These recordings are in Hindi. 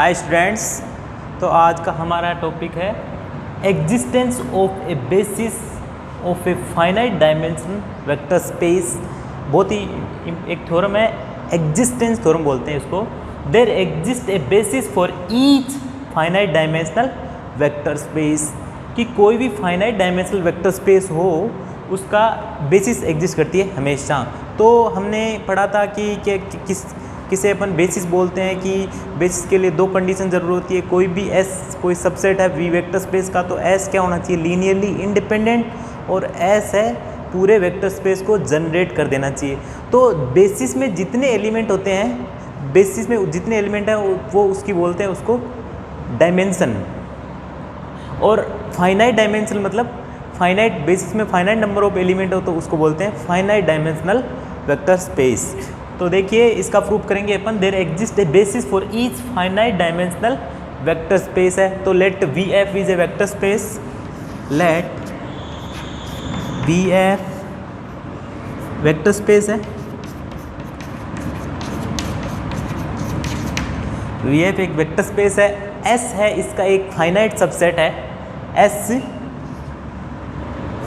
हाय स्टूडेंट्स, तो आज का हमारा टॉपिक है existence of A basis of a finite dimension vector space. बहुत ही एक थ्योरम है, एग्जिस्टेंस थ्योरम बोलते हैं इसको। There exist a basis for each finite dimensional vector space, कि कोई भी फाइनाइट डायमेंशनल वेक्टर स्पेस हो उसका बेसिस एग्जिस्ट करती है हमेशा। तो हमने पढ़ा था कि किसे अपन बेसिस बोलते हैं, कि बेसिस के लिए दो कंडीशन ज़रूर होती है। कोई भी एस कोई सबसेट है वी वेक्टर स्पेस का, तो एस क्या होना चाहिए, लीनियरली इंडिपेंडेंट, और एस है पूरे वेक्टर स्पेस को जनरेट कर देना चाहिए। तो बेसिस में जितने एलिमेंट होते हैं, बेसिस में जितने एलिमेंट हैं वो उसकी बोलते हैं उसको डायमेंशन। और फाइनाइट डायमेंशनल मतलब फाइनाइट, बेसिस में फाइनाइट नंबर ऑफ एलिमेंट हो तो उसको बोलते हैं फाइनाइट डायमेंशनल वेक्टर स्पेस। तो देखिए इसका प्रूफ करेंगे अपन। There exist a basis for each finite dimensional vector space है। तो let V F is a vector space, let V F vector space है। वी एफ एक वेक्टर स्पेस है। एस है इसका एक फाइनाइट सबसेट है। S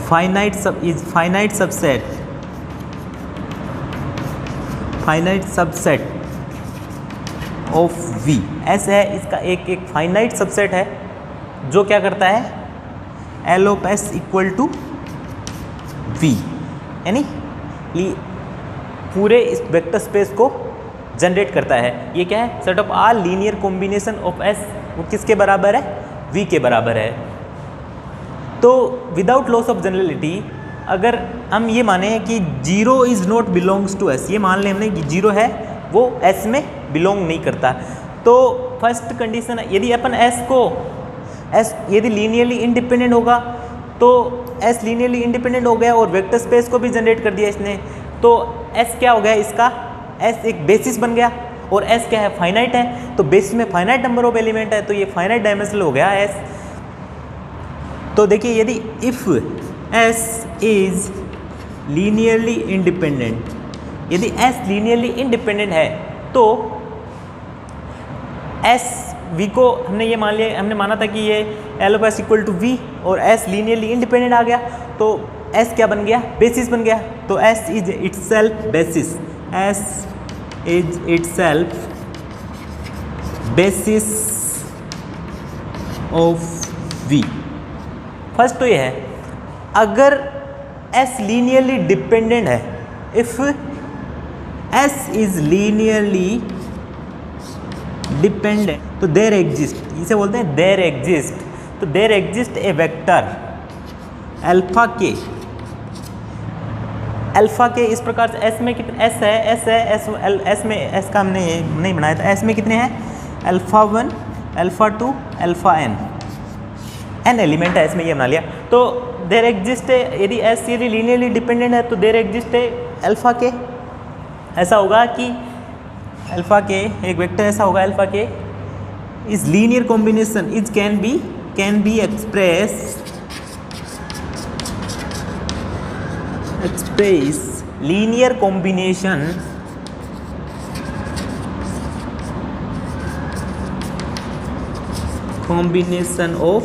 finite subset, finite subset of V। S है इसका एक फाइनाइट सबसेट है जो क्या करता है, L of S equal to V, यानी पूरे इस वेक्टर स्पेस को जनरेट करता है। ये क्या है, set of all linear combination of S, वो किसके बराबर है, V के बराबर है। तो विदाउट लॉस ऑफ जनरलिटी अगर हम ये माने कि zero is not belongs to S, ये मान लें हमने कि जीरो है वो एस में बिलोंग नहीं करता, तो फर्स्ट कंडीशन यदि अपन एस यदि लीनियरली इंडिपेंडेंट होगा तो एस लीनियरली इंडिपेंडेंट हो गया और वेक्टर स्पेस को भी जनरेट कर दिया इसने, तो एस क्या हो गया इसका, एस एक बेसिस बन गया। और एस क्या है, फाइनाइट है, तो बेसिस में फाइनाइट नंबर ऑफ एलिमेंट है, तो ये फाइनाइट डायमेंशनल हो गया एस। तो देखिए यदि if S is linearly independent, यदि S लीनियरली इंडिपेंडेंट है तो S V को हमने ये मान लिया, हमने माना था कि ये L of S equal to V, और S लीनियरली इंडिपेंडेंट आ गया तो S क्या बन गया, बेसिस बन गया। तो S is itself basis, S is itself basis of V। First तो ये है, अगर S लीनियरली डिपेंडेंट है, if S is linearly dependent, तो देयर एग्जिस्ट, इसे बोलते हैं देयर एग्जिस्ट, तो there exist a vector alpha K. Alpha K इस प्रकार से S में कितने S है, S में S का हमने नहीं बनाया था। S में कितने हैं, alpha 1, alpha 2, alpha n element है, इसमें ये बना लिया। तो देयर एग्जिस्ट है, यदि S यदि लीनियरली डिपेंडेंट है तो देयर एग्जिस्ट है अल्फा के। ऐसा होगा कि अल्फा के एक वेक्टर ऐसा होगा, alpha K is linear combination is can be express linear combination of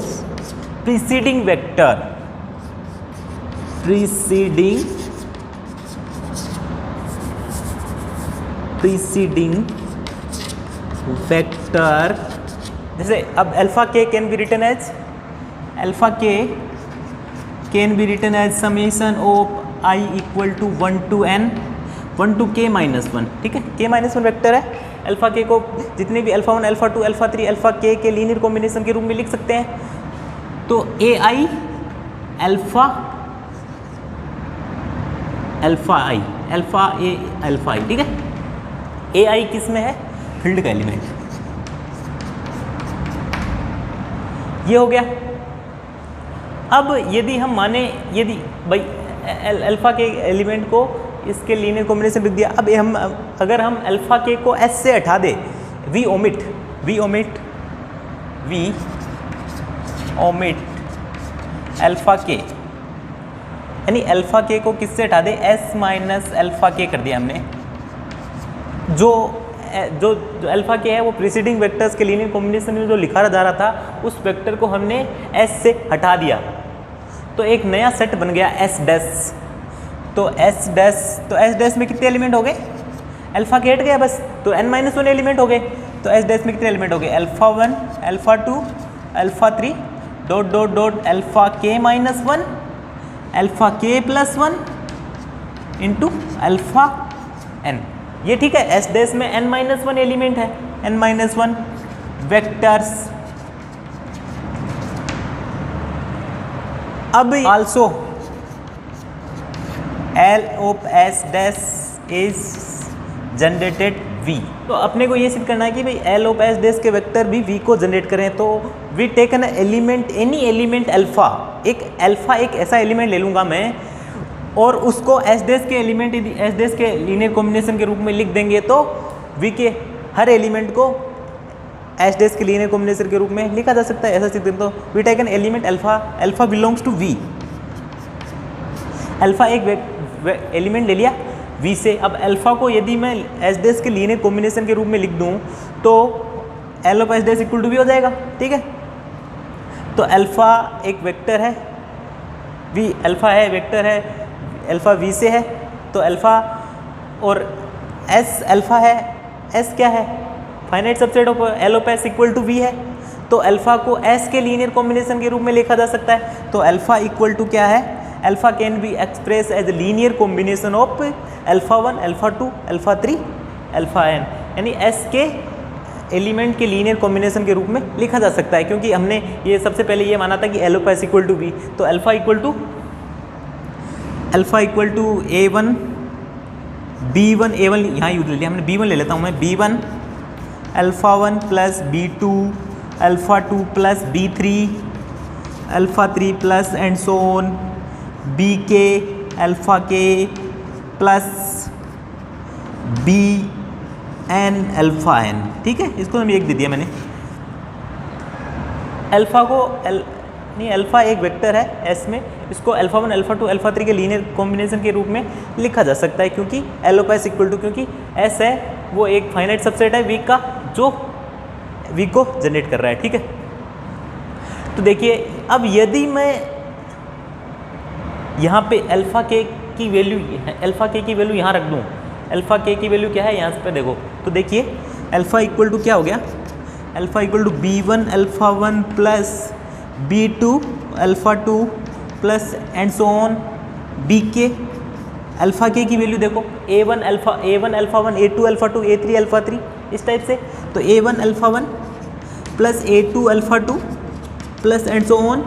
preceding vector जैसे अब alpha K can be written as summation of I equal to 1 to n 1 to k minus 1, ठीक है, k माइनस 1 वेक्टर है। अल्फा के को जितने भी alpha 1, alpha 2, alpha 3, alpha K linear combination के रूप में लिख सकते हैं। तो A I alpha I, alpha A alpha आई, ठीक है। ए आई किस में है, फील्ड का एलिमेंट, ये हो गया। अब यदि हम माने, यदि भाई अल्फा के एलिमेंट को इसके लीनियर कॉम्बिनेशन लिख दिया, अब हम अगर हम अल्फा के को एस से हटा दे, वी ओमिट अल्फा के, यानी अल्फा के को किससे हटा दे, एस माइनस अल्फा के कर दिया हमने। जो जो अल्फा के है वो प्रीसीडिंग वेक्टर्स के लीनियर कॉम्बिनेशन में जो लिखा जा रहा था उस वेक्टर को हमने एस से हटा दिया, तो एक नया सेट बन गया एस डैश। तो एस डैश में कितने एलिमेंट हो गए, अल्फा के हट गया बस, तो n-1 एलिमेंट हो गए। तो एस डैश में कितने एलिमेंट हो गए, alpha 1, alpha 2, alpha 3 dot dot dot alpha K minus 1, alpha के प्लस 1 इंटू अल्फा n। ये ठीक है, एस डैश में n-1 एलिमेंट है, n-1 वेक्टर्स। अब also L of S dash is generated V। तो अपने को ये सिद्ध करना है कि भाई L ऑफ S डैश के वेक्टर भी V को जनरेट करें, तो we take an element, any element alpha, एक ऐसा एलिमेंट ले लूँगा मैं और उसको S डैश के एलिमेंट यदि S डैश के लीनियर कॉम्बिनेशन के रूप में लिख देंगे तो V के हर एलिमेंट को S डैश के लीनियर कॉम्बिनेशन के रूप में लिखा जा सकता है। ऐसा सिद्ध तो we take an element alpha belongs to V। Alpha एक एलिमेंट ले लिया V से। अब अल्फा को यदि मैं S डैश के लीनियर कॉम्बिनेशन के रूप में लिख दूं तो L of S dash equal to V हो जाएगा, ठीक है। तो अल्फा एक वेक्टर है, V अल्फा है वेक्टर है, अल्फा V से है, तो अल्फा और S अल्फा है, S क्या है, finite subset of L of S equal to V है, तो अल्फा को S के लीनियर कॉम्बिनेशन के रूप में लिखा जा सकता है। तो अल्फा इक्वल टू क्या है, alpha can be express as linear combination of alpha 1, alpha 2, alpha 3, alpha n, यानी S के एलिमेंट के लीनियर कॉम्बिनेशन के रूप में लिखा जा सकता है, क्योंकि हमने ये सबसे पहले ये माना था कि L of S equal to V। तो alpha equal to A1 B1, A1 यहाँ यूज ले लिया हमने, B1 ले लेता हूँ मैं, B1 alpha 1 plus B2 alpha 2 plus B3 alpha 3 plus and so on BK alpha के प्लस BN अल्फा n, ठीक है। इसको हम एक दे दिया मैंने। अल्फा को अल्फा एक वेक्टर है S में, इसको अल्फा 1, अल्फा 2, अल्फा 3 के लीनियर कॉम्बिनेशन के रूप में लिखा जा सकता है, क्योंकि L of S equal to, क्योंकि S है वो एक फाइनाइट सबसेट है V का जो V को जनरेट कर रहा है, ठीक है। तो देखिए अब यदि मैं यहाँ पे अल्फा के की वैल्यू यहाँ रख दूँ, अल्फा के की वैल्यू क्या है यहाँ पे देखो, तो देखिए अल्फा इक्वल टू क्या हो गया, alpha equal to B1 alpha 1 plus B2 alpha 2 plus and so on BK। Alpha K की वैल्यू देखो A1 alpha 1, A2 alpha 2, A3 alpha 3, इस टाइप से। तो A1 alpha 1 plus A2 alpha 2 plus and so on,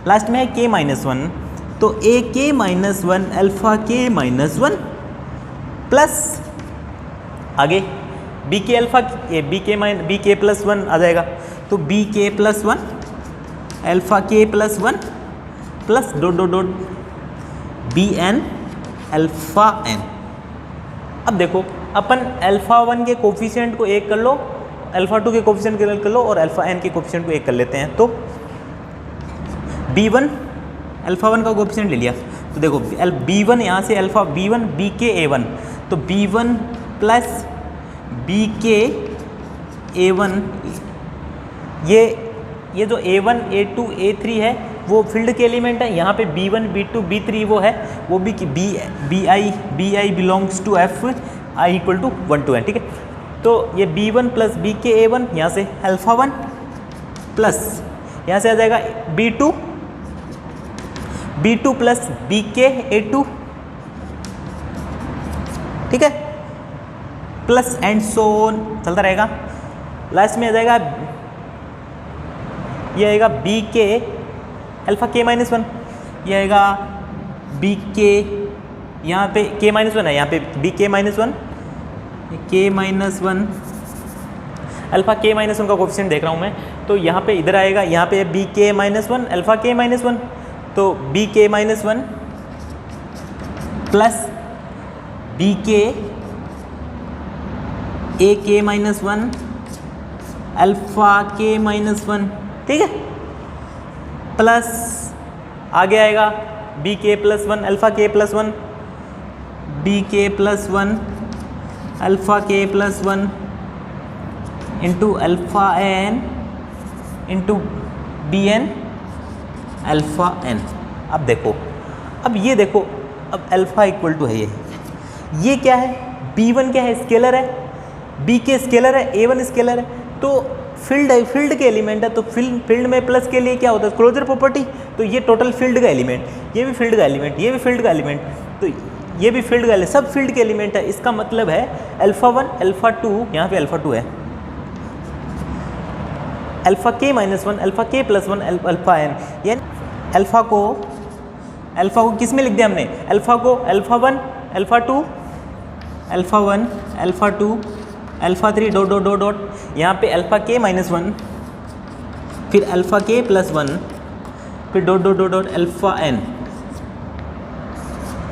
last में है K-1, तो AK-1 अल्फा K-1 प्लस आगे BK अल्फा BK प्लस 1 आ जाएगा, तो BK plus 1 alpha K plus 1 plus dot dot dot BN alpha n। अब देखो अपन अल्फा 1 के कोफिशिएंट को 1 कर लो, अल्फा 2 के कोफिशिएंट को 1 कर लो और अल्फा n के कोफिशिएंट को 1 कर लेते हैं। तो B1 अल्फा 1 का कोफिशिएंट ले लिया, तो देखो B1 यहाँ से अल्फा B1 BK A1, तो B1 प्लस BK A1, ये जो A1 A2 A3 है वो फील्ड के एलिमेंट है, यहाँ पे B1 B2 B3 वो है, वो भी BI belongs to F I equal to 1 to n, ठीक है। तो ये B1 प्लस BK A1 यहाँ से अल्फा 1 प्लस यहाँ से आ जाएगा B2 प्लस BK A2, ठीक है, प्लस एंड सो चलता रहेगा। लास्ट में आ जाएगा ये आएगा BK अल्फा K-1, ये आएगा BK, यहाँ पे K-1 है, यहाँ पे BK-1 K-1 अल्फा K-1 का कोफिशिएंट देख रहा हूँ मैं, तो यहाँ पे इधर आएगा, यहाँ पे BK-1 अल्फा K-1, तो BK-1 plus BK AK-1 alpha K-1, ठीक है, प्लस आगे आएगा BK plus 1 alpha K plus 1 BK plus 1 alpha K plus 1 into alpha N into B N alpha N. अब देखो, अब ये देखो, अब अल्फ़ा इक्वल टू है ये क्या है, b1 क्या है, स्केलर है, b के स्केलर है, a1 स्केलर है, तो फील्ड है, फील्ड के एलिमेंट है, तो फील्ड में प्लस के लिए क्या होता है, क्लोजर प्रॉपर्टी, तो ये टोटल फील्ड का एलिमेंट, ये भी फील्ड का एलिमेंट, ये भी फील्ड का एलिमेंट, तो ये भी फील्ड का एलिमेंट, सब फील्ड के एलिमेंट है। इसका मतलब है अल्फ़ा 1 अल्फ़ा 2, यहाँ पे अल्फ़ा 2 है, अल्फ़ा के minus 1 alpha K plus 1 alpha N, यानी अल्फ़ा को किस में लिख दिया हमने, अल्फ़ा को alpha 1 alpha 2 alpha 1 alpha 2 alpha 3 dot dot dot dot, यहाँ पे अल्फ़ा के माइनस 1 फिर अल्फ़ा के प्लस 1 फिर dot dot dot dot alpha N,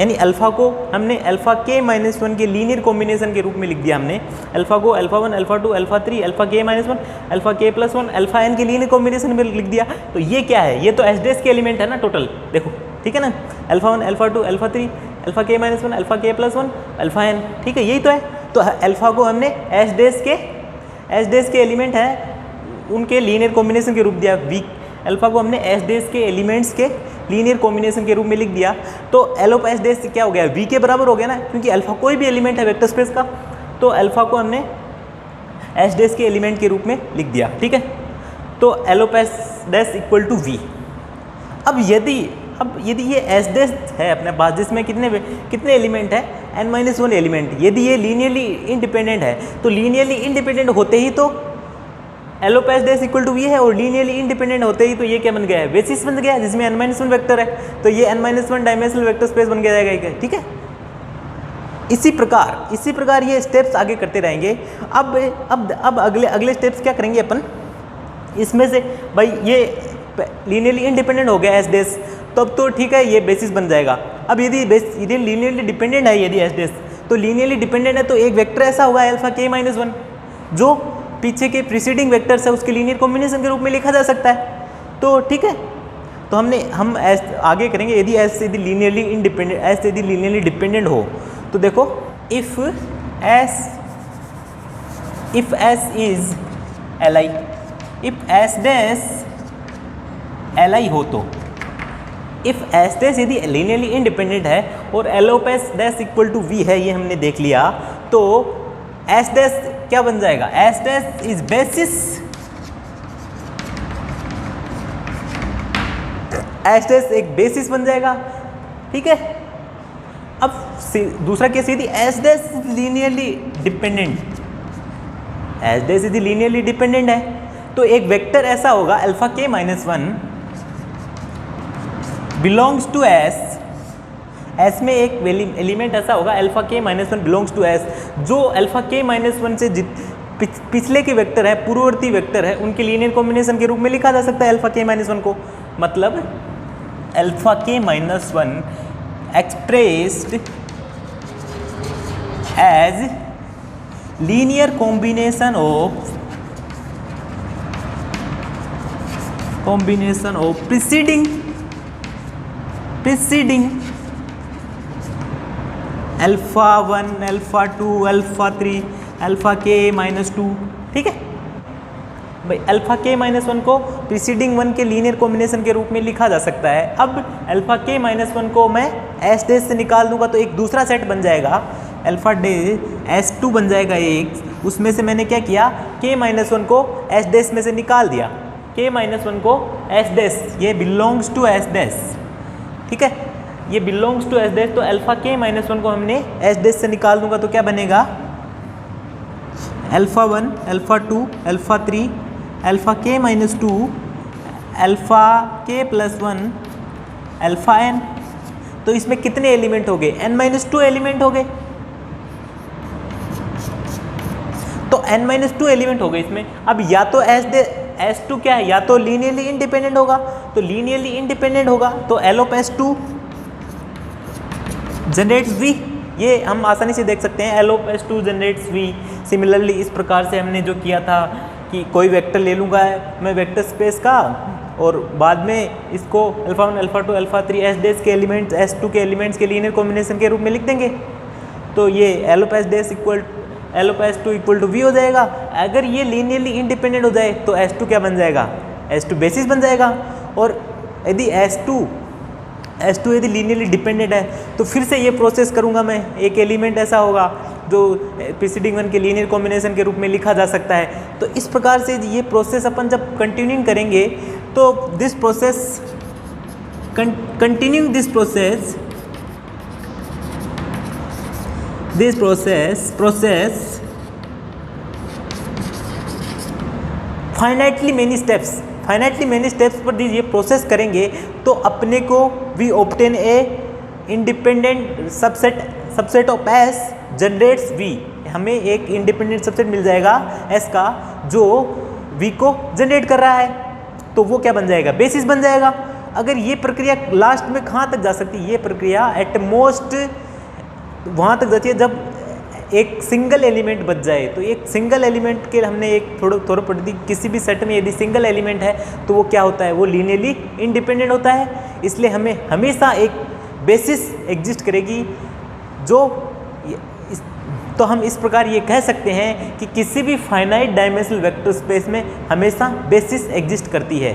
यानी अल्फ़ा को हमने अल्फ़ा के माइनस 1 के लीनियर कॉम्बिनेशन के रूप में लिख दिया हमने, अल्फ़ा को अल्फ़ा 1 अल्फ़ा 2 अल्फ़ा 3 अल्फ़ा के minus 1 alpha K plus 1 alpha N के लीनियर कॉम्बिनेशन में लिख दिया। तो ये क्या है, ये तो एच डैश के एलिमेंट है ना टोटल, देखो ठीक है ना, अल्फ़ा 1 अल्फ़ा 2 अल्फ़ा 3 अल्फ़ा के minus 1 alpha K plus 1 alpha N, ठीक है, यही तो है। तो अल्फ़ा को हमने एच डैश के एलिमेंट है उनके लीनियर कॉम्बिनेशन के रूप दिया, वी अल्फ़ा को हमने एच डैश के एलिमेंट्स के लीनियर कॉम्बिनेशन के रूप में लिख दिया। तो एल ऑफ एच डैश क्या हो गया, वी के बराबर हो गया ना, क्योंकि अल्फ़ा कोई भी एलिमेंट है वेक्टर स्पेस का, तो अल्फ़ा को हमने एच डैश के एलिमेंट के रूप में लिख दिया, ठीक है। तो L of H dash equal to V. अब यदि ये एच डैश है अपने पास जिसमें कितने एलिमेंट है, n-1 एलिमेंट, यदि ये लीनियरली इंडिपेंडेंट है, तो लीनियरली इंडिपेंडेंट होते ही तो L of H dash equal to V है, और लीनियरली इंडिपेंडेंट होते ही तो ये क्या बन गया है, बेसिस बन गया, जिसमें n-1 वेक्टर है, तो ये n-1 डायमेंशनल वेक्टर स्पेस बन गया जाएगा, ठीक है। इसी प्रकार ये स्टेप्स आगे करते रहेंगे। अब अगले स्टेप्स क्या करेंगे अपन, इसमें से भाई ये लीनियरली इंडिपेंडेंट हो गया एच डैश, तब तो ठीक है, ये बेसिस बन जाएगा। अब यदि लीनियरली डिपेंडेंट है, यदि एच डैश, तो लीनियरली डिपेंडेंट है, तो एक वेक्टर ऐसा होगा अल्फा के माइनस 1 जो पीछे के प्रीसीडिंग वेक्टर्स है उसके लीनियर कॉम्बिनेशन के रूप में लिखा जा सकता है, तो ठीक है। तो हम आगे करेंगे, यदि एस यदि लीनियरली डिपेंडेंट हो, तो देखो if S is L I, if S dash L I हो, तो इफ एस डैश यदि लीनियरली इंडिपेंडेंट है और L of S dash equal to V है, ये हमने देख लिया, तो एस डैश क्या बन जाएगा, S dash is basis, S dash एक बेसिस बन जाएगा, ठीक है। अब दूसरा केस, यदि S dash linearly dependent, S dash यदि लीनियरली डिपेंडेंट है, तो एक वेक्टर ऐसा होगा alpha K minus 1 belongs to S, S में एक एलिमेंट ऐसा होगा alpha K minus 1 belongs to S, जो अल्फा के माइनस 1 से पिछले के वेक्टर है, पूर्ववर्ती वेक्टर है, उनके लीनियर कॉम्बिनेशन के रूप में लिखा जा सकता है अल्फा के माइनस 1 को। मतलब alpha K minus 1 expressed as linear combination of preceding alpha 1 alpha 2 alpha 3 alpha K minus 2, ठीक है भाई। अल्फा के माइनस 1 को प्रीसीडिंग 1 के लीनियर कॉम्बिनेशन के रूप में लिखा जा सकता है। अब अल्फा के माइनस 1 को मैं एस डैश से निकाल दूंगा, तो एक दूसरा सेट बन जाएगा, अल्फा डे एस 2 बन जाएगा एक, उसमें से मैंने क्या किया, के माइनस 1 को एस डैश में से निकाल दिया, के माइनस 1 को एस डैश, ये बिलोंग्स टू एस डैश, ठीक है, ये बिलोंग्स टू एस डैश, तो अल्फा के माइनस 1 को हमने एस डैश से निकाल दूंगा, तो क्या बनेगा, alpha 1 alpha 2 alpha 3 alpha K minus 2 alpha के प्लस 1 अल्फा एन। तो इसमें कितने एलिमेंट हो गए, n-2 एलिमेंट हो गए, तो n-2 एलिमेंट हो गए इसमें। अब या तो S2 क्या है, या तो लीनियरली इंडिपेंडेंट होगा, तो लीनियरली इंडिपेंडेंट होगा तो L of S2 generates V, ये हम आसानी से देख सकते हैं, L of S2 generates V। Similarly इस प्रकार से हमने जो किया था कि कोई वेक्टर ले लूँगा मैं वेक्टर स्पेस का, और बाद में इसको alpha 1 alpha 2 alpha 3 S dash के एलिमेंट्स S2 के एलिमेंट्स के लीनियर कॉम्बिनेशन के रूप में लिख देंगे, तो ये L of S dash equal L of S2 equal to V हो जाएगा। अगर ये लीनियरली इंडिपेंडेंट हो जाए तो S2 क्या बन जाएगा, S2 बेसिस बन जाएगा। और यदि S2 यदि लीनियरली डिपेंडेंट है तो फिर से ये प्रोसेस करूँगा मैं, एक एलिमेंट ऐसा होगा जो प्रीसीडिंग वन के लीनियर कॉम्बिनेशन के रूप में लिखा जा सकता है। तो इस प्रकार से ये प्रोसेस अपन जब कंटिन्यूइंग करेंगे तो this process continuing this process finitely many steps पर ये प्रोसेस करेंगे तो अपने को we obtain a independent subset of S generates V। हमें एक इंडिपेंडेंट सबसेट मिल जाएगा S का जो V को जनरेट कर रहा है, तो वो क्या बन जाएगा, बेसिस बन जाएगा। अगर ये प्रक्रिया लास्ट में कहाँ तक जा सकती है, ये प्रक्रिया एट मोस्ट वहाँ तक जाती है जब एक सिंगल एलिमेंट बच जाए। तो एक सिंगल एलिमेंट के हमने एक थोड़ा पढ़ी थी, किसी भी सेट में यदि सिंगल एलिमेंट है तो वो क्या होता है, वो लीनियरली इंडिपेंडेंट होता है। इसलिए हमें हमेशा एक बेसिस एग्जिस्ट करेगी जो तो हम इस प्रकार ये कह सकते हैं कि किसी भी फाइनाइट डायमेंशनल वेक्टर स्पेस में हमेशा बेसिस एग्जिस्ट करती है।